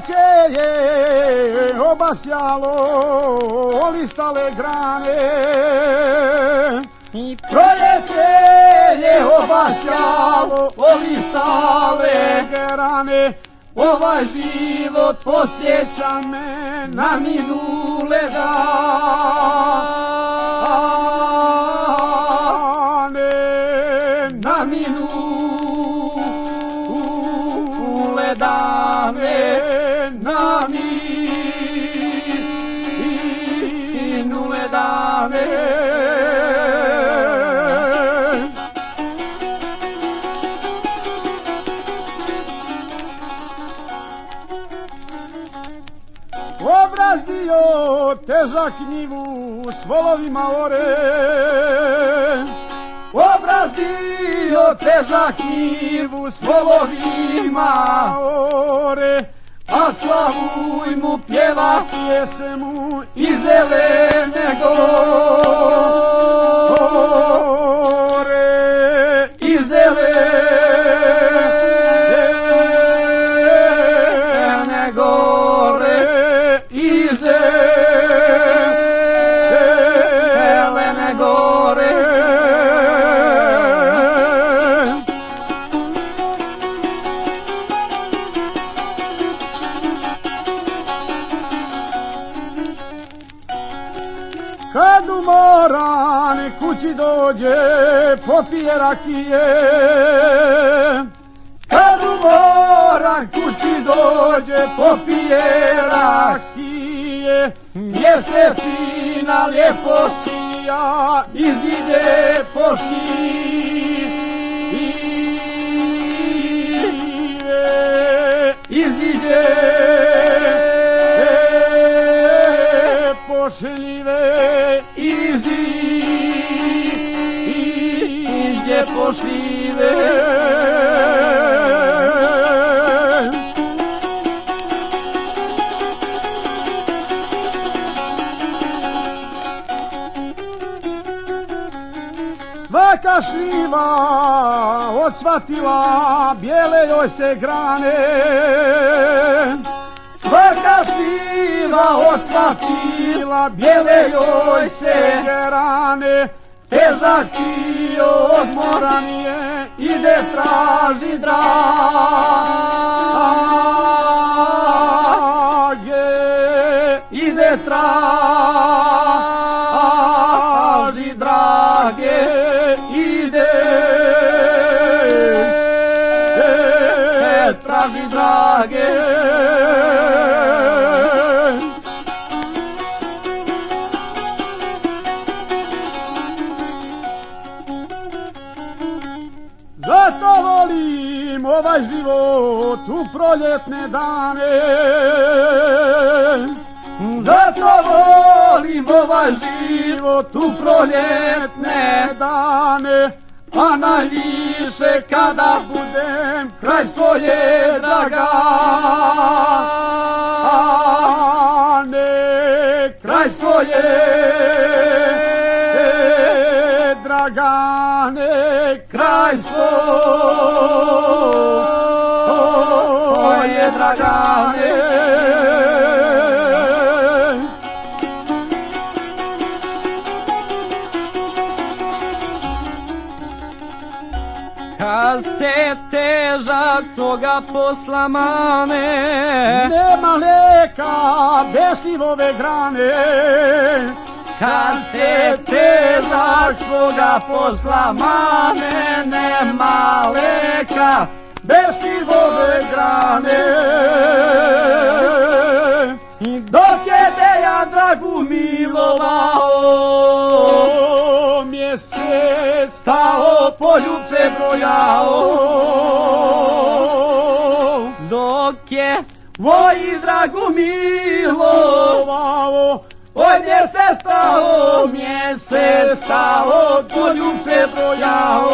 Proljeće je obasjalo olistale grane. Proljeće je obasjalo olistale grane. Ovaj život posjeća me na minule dane, na minule dane, na minule dane. Obrazdio težak njivu s volovima ore. Obrazdio težak njivu s volovima ore. A slavuj mu pjeva pjesmu iz zelene gore. Iz zelene gore. Iz zelene gore. Kad umoran kući dođe, popije rakije. Kad umoran kući dođe, popije rakije. Mjesečina lijepo sija, iziđe po šljive. Iziđe po šljive, iziđe po šljive. Svaka šljiva odsvatila, bijele joj se grane. Svaka šljiva odsvatila, bijele joj se grane. Težak i odmoran je, ide traži drage. Ide traži drage. Ide traži drage. Zato volim ovaj život u proljetne dane. Zato volim ovaj život u proljetne dane. A najviše kada budem kraj svoje dragane. Kraj svoje dragane. Kraj svoje dragane. Kad se težak svoga posla mane, nema leka bez šljivove grane. kad se težak svoga posla mane, nema leka bez šljivove grane. Dok je Dejan dragu milovao, mjesec stao, poljubce brojao. dok je Voji dragu milovao, oj mjesec stao, poljubce brojao.